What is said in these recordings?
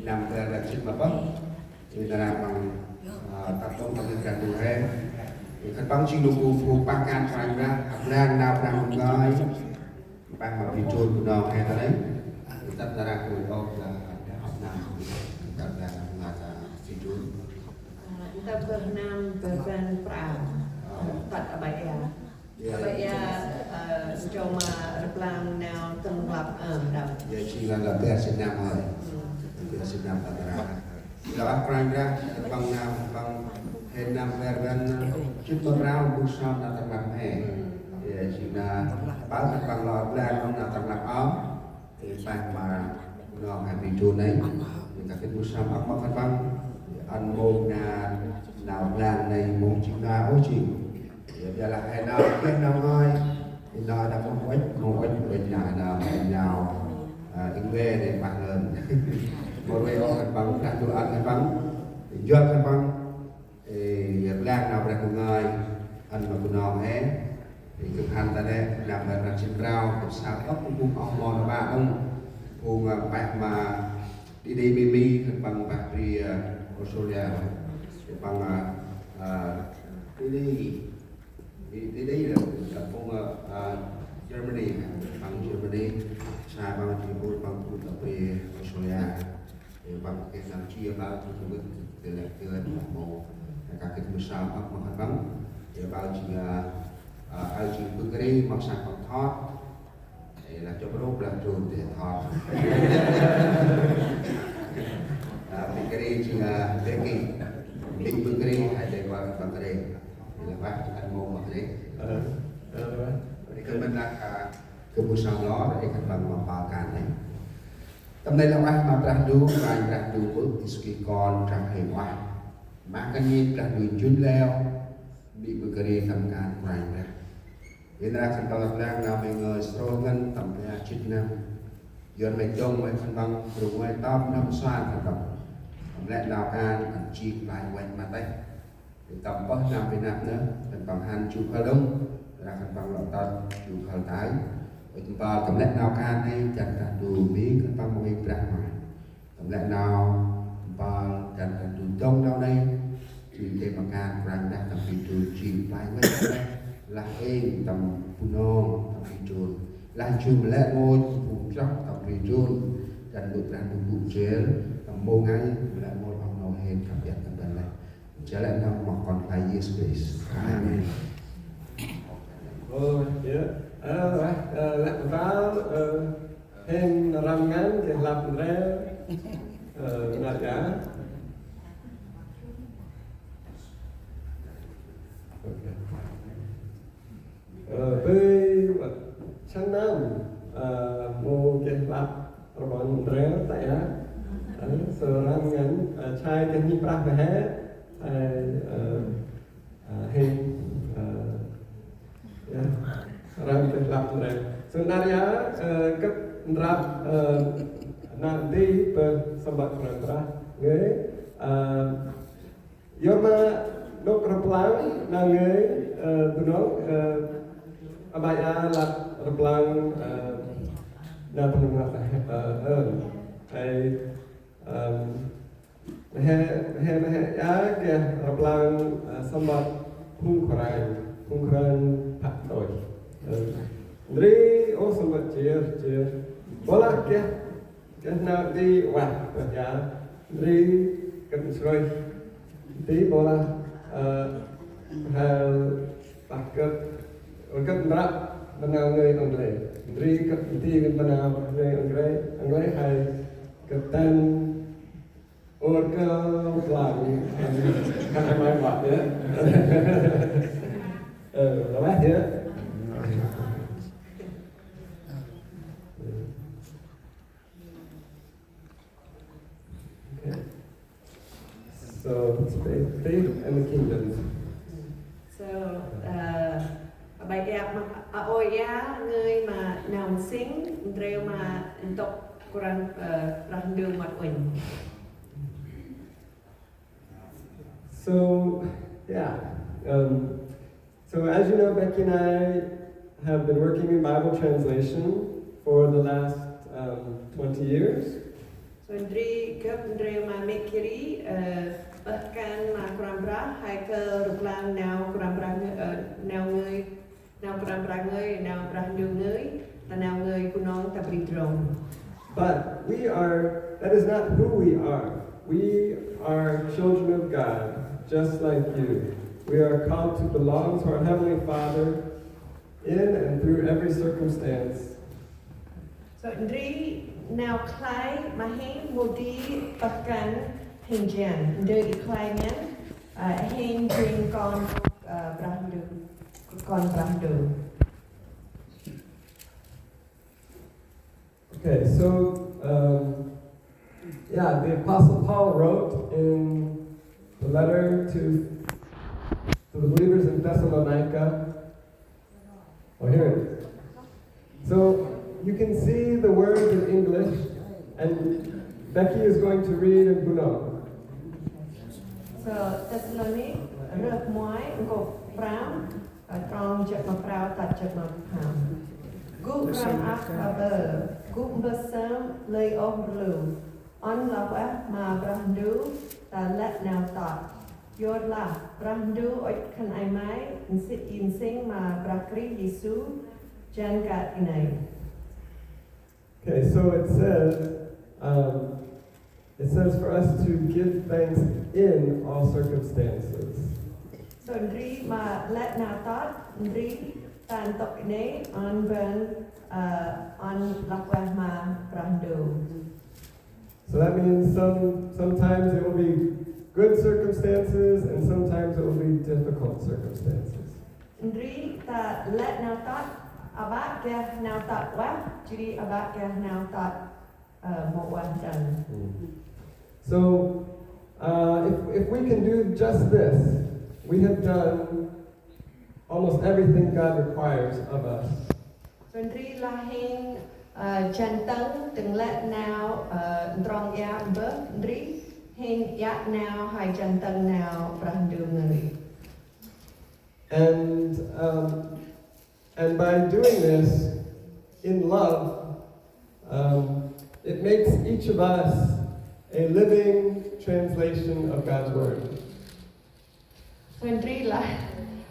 nằm là chim mà bắp thì là làm bằng tập trung tập luyện cả đủ hè thì khăn băng chim đủ phù ba can phải ra rblang nào đang ngồi băng mà bị trôi của nó hay đấy thì tất ra của ông là học nào tất ra là bị trôi kita berenam beban perahu empat abaya cuma rblang nào từng lập đầm vậy chỉ là Việt Nam rồi Việt Nam tất ra là băng ra băng nào băng hiện nam verban chút berau bukan datang làm hè thì chỉ là báo thật bằng lò rblang ông nào tặng làm áo thì băng mà nó hay bị trôi đấy thì các cái busan áo mặc khăn băng ăn mồm nào rblang này mồm chỉ là ối chỉ giờ là hay nào cái nào ngoi thì nó đã không ít bệnh nào những về để bạn lớn một về ông khăn băng đặt đồ ăn khăn băng thì do khăn băng thì rblang nào đang ngồi ăn mà cũng ngon hết thì cực hành ta đây làm là chim rau sao ốc cũng ốc mòn ba ông cùng bạc mà đi mimi bằng bạc đi Australia bằng đi là cùng Germany bằng Germany sai bằng Trung Quốc bằng tập về Australia thì bằng cái làm chia bao chúng tôi từ là một các cái mùa sao ốc mà bắn thì bao chỉ ai chỉ bưng Kary mặc sản phẩm thót để là cho cái lúc làm chuồn để thọt bưng Kary chỉ là để kỳ định bưng Kary hay để qua bằng Kary thì là bác ăn mồm bằng Kary thì cái bên là cái mùa sao đó để các bạn mà vào cản này tầm đây là ai mà Brah Ndu và Brah Ndu bước cái con trong hệ hoa mà cái gì Brah Ndu chuyên leo bị bưng Kary tầm cản này nè hiện ra khăn băng rblang nào mình người sôi ngân tầm ra chích năm giờ mình đông với khăn băng từ ngoài top năm xoan khăn băng lẽ nào can ăn chi lại quanh mặt đây thì tầm có năm Việt Nam nữa khăn băng han chu khơi đông là khăn băng lọ tân chu khơi tái và chúng ta tầm lẽ nào can đây chẳng cả đủ mỹ khăn băng một hình ra ngoài tầm lẽ nào và chẳng cả đủ đông đâu đây thì để mà can răng đã tầm bị trừ chi lại quanh đây là em tầm BUNONG tầm bị trôn là chùm lẽ ngôi vùng trong tầm bị trôn dành được làm một vụ chế tầm mô ngay là một ông nào hên cảm nhận tầm đàn này chế lẽ nào mà còn phải yes space amen lạc vào hên rằm ngắn thì lập ra nạt giá với sáng năm một cái lạp bọn rêu tại á sờ răng ngắn chai cái nhịp răng về hết hình răng cái lạp rêu so nariya cấp rap nanti bersobat berapa người yoma đốt rblang là người BUNONG abaya là rblang là phần hơn hay he ya cái rblang sobat phun khran phát đổi Dri oh sobat cheer bola cái nào đi qua ya Dri cái soi tí bola bắt cấp rap benang người Anglais Dri cấp tí benang người Anglais hay cấp tan orca lang kan mai bạc ya là bác ya So faith and the kingdoms. so bài đẹp mà ôi ya người mà nào sinh rêu mà tộc Quran Brah Ndu mặt uẩn. So yeah, so as you know, Becky and I have been working in Bible translation for the last 20 years. Ndri ke Ndre ma Kary bahkan ma kurang brah hai ke rblang nào kurang brah nào người nào Brah Ndu người là nào người BUNONG ta bri drone. But that is not who we are. We are children of God, just like you. We are called to belong to our Heavenly Father in and through every circumstance. So Ndri nào khai ma hen modi bahkan henjan Ndri khai ngan hen bring con Brah Ndu. Okay, so the Apostle Paul wrote in the letter to the believers in Thessalonica. Oh, here it is. So you can see the words in English, and Becky is going to read in BUNONG. So Thessalonic rớt muối ngọc pram trong chợ mà prao tại chợ mà ham. Gúc ram ác bờ gúc bờ sớm lây ôm lưu on la quá mà Brah Ndu ta let nào tọt yod la Brah Ndu oi khăn ai mai in sing mà Brah Kary Giêsu jan kat inai. Okay, so it says for us to give thanks in all circumstances. So Ndri mà let nào tọt Ndri tan tok inai on ben on la quá mà Brah Ndu. So that means sometimes it will be good circumstances and sometimes it will be difficult circumstances. Ndri ta let nào tọt abak ke nào tọt quá jadi abak ke nào tọt một quan trần. So if we can do just this, we have done almost everything God requires of us. So Ndri la hen chân tấn từng let nào trong ya bớt Ndri hen ya nào hai chân tấn nào Brah Ndu người. And by doing this in love, it makes each of us a living translation of God's Word. So Ndri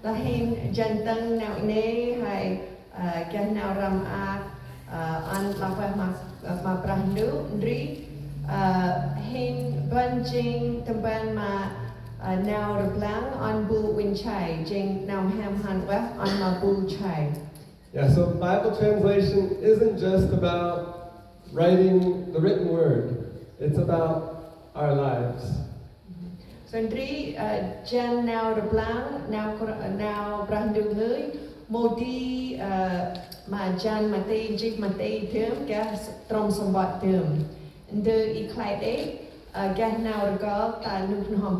la hen chân tấn nào ne hai cái nào ram an la phải mà Brah Ndu Ndri hen ban jing temban mà nào rblang on bu win chai jing nào ham han wa on ma bu chai. Yeah, so Bible translation isn't just about writing the written word. It's about our lives. So Ndri jan nào rblang nào Brah Ndu người modi mà jan mà tây jik mà tây thơm cái trong sông bát thơm. Ndư i khai đấy cái nào có ta nụ hòm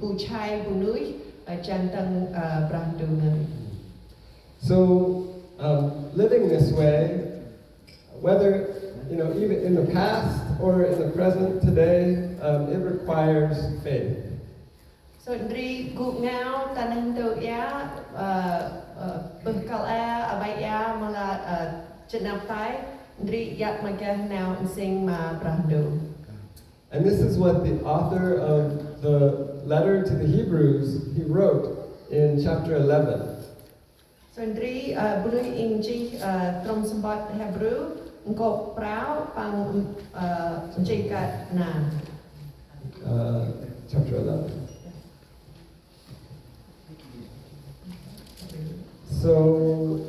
bu chai bu núi jan tăng Brah Ndu người. So living this way, whether even in the past or in the present today, it requires faith. So Ndri gu ngao ta nang tu ya bekal abai ya mala chenap tai Ndri yak ma ka now sing ma Brah Ndu. And this is what the author of the letter to the Hebrews, he wrote in chapter 11. So Ndri bului inji trong sembat Hebrew engkau prau pang jikat na. Chapter 11. So,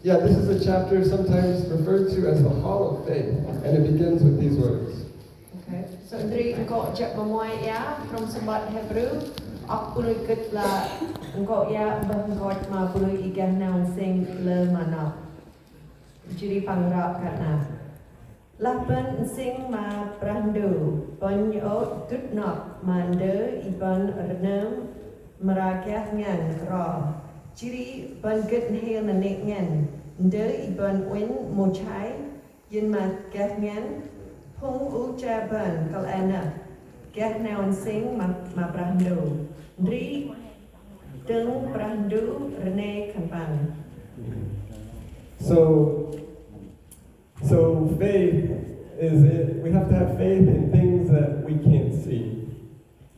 this is a chapter sometimes referred to as the Hall of Faith, and it begins with these words. Okay. So Ndri engkau jak memuai ya from sembat Hebrew, ak bului ket la engkau ya bangkot ma bului igah now sing le mana. Jadi pangrap kana. Lapan sing ma Brah Ndu, ponyo tut nok mande iban renem merakah ngan ra. Jadi ban get hel nanek ngan, nde iban win mochai, yin ma kah ngan, pung ucha ban kal ana. Kah naon sing ma Brah Ndu. Ndri tung Brah Ndu rene kanpang. So faith we have to have faith in things that we can't see.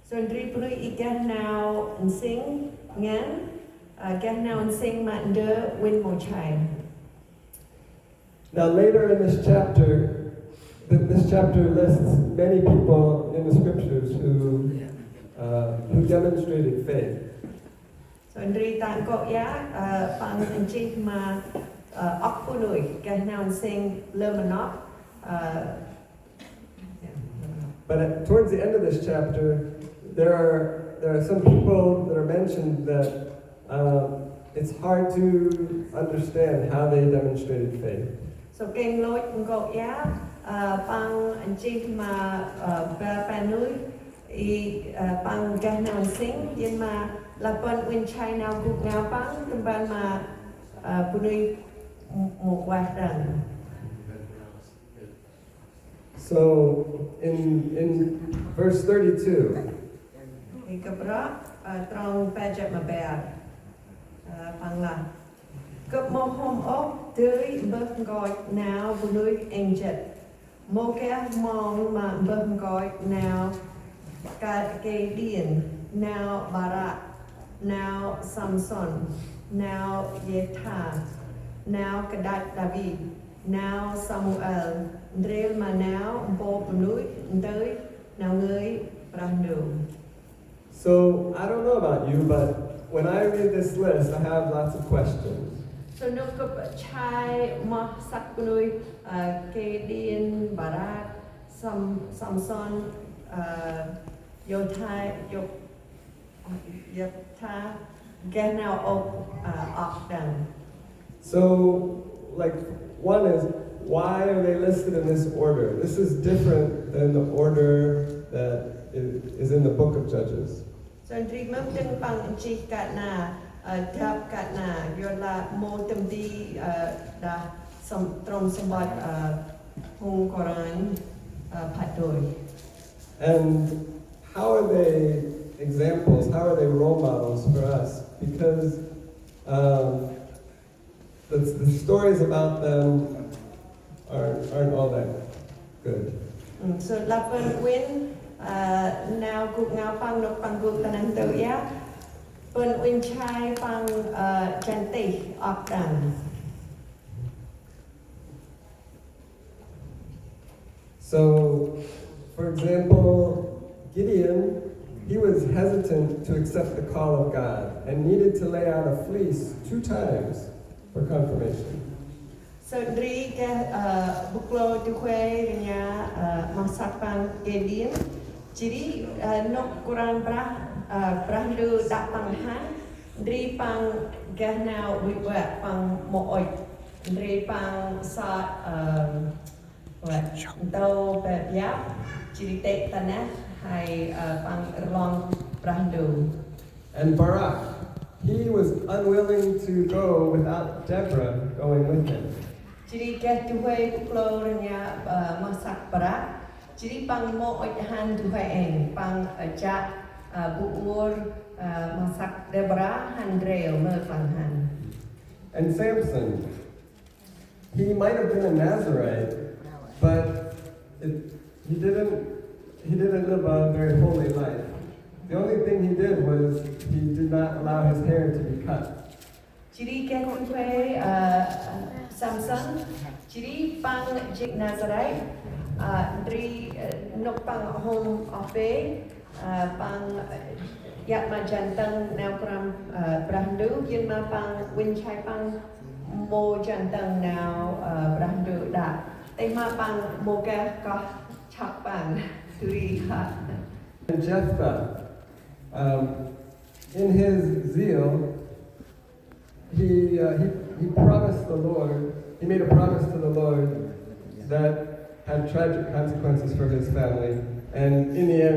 So Andri punui igah now and sing ngan gah now and sing Brah Ndu win mo chai. Now later in this chapter lists many people in the scriptures who demonstrated faith. So Andri ta ko ya pang anchi ma ok punui gah now and sing le manok. But towards the end of this chapter, there are some people that are mentioned that it's hard to understand how they demonstrated faith. So keng loi ko ya pang anchi ma Brah Ndu I pang gah now and sing yen ma la pon win chai now guk ngao pang temban ma punui mo wa dang. So in verse 32, Ikabra trong pajak maber pangla. Cấp mô hôm ốc tươi bớt gọi nào bu nuôi anh chật. Mô kẻ mong mà bớt gọi nào cả cây điền nào barat nào Samson nào Yetha nào Kadat David nào Samuel Drel mà nào bộ bu nuôi tới nào người Brah Ndu. so I don't know about you, but when I read this list, I have lots of questions. So no cấp chai ma sak bu nuôi cây điền barat Samson Yotha Yotha ghe nào ốc đằng. So, like, one is, why are they listed in this order? This is different than the order that is in the book of Judges. So Andri mem teng pang chi kat na drap kat na yola mo tem di da som trom sombat hung koran patoi. And how are they examples? How are they role models for us? Because the stories about them aren't all that good. So lapan win now guk ngao pang nok pang guk tanan tu ya. Pen win chai pang cantik ok dan. So, for example, Gideon, he was hesitant to accept the call of God and needed to lay out a fleece 2 times for confirmation. So Andri ke buklo tu kwe nya masak pang Gideon. Jadi nok Quran Brah Ndu dak pang han. Andri pang gah now wiwa pang mo oi. Andri pang sa tau pe ya. Jadi tek tanah hai pang rblang Brah Ndu. And Barak, he was unwilling to go without Deborah going with him. Jadi ke tu kwe buklo nya masak Barak. Jadi pang mo oi han tu kwe eng pang ja buur masak Deborah han dreo me pang han. And Samson, he might have been a Nazarite, but he didn't live a very holy life. The only thing he did was he did not allow his hair to be cut. Jadi ke tu kwe Samson. Jadi pang jik Nazarite. Dri nok pang home ape pang yak ma jantang now from Brah Ndu yin ma pang win chai pang mo jantang now Brah Ndu da te ma pang mo ka ko chak pang turi ha. And Jephthah, in his zeal, he promised the Lord, he made a promise to the Lord that had tragic consequences for his family, and in the end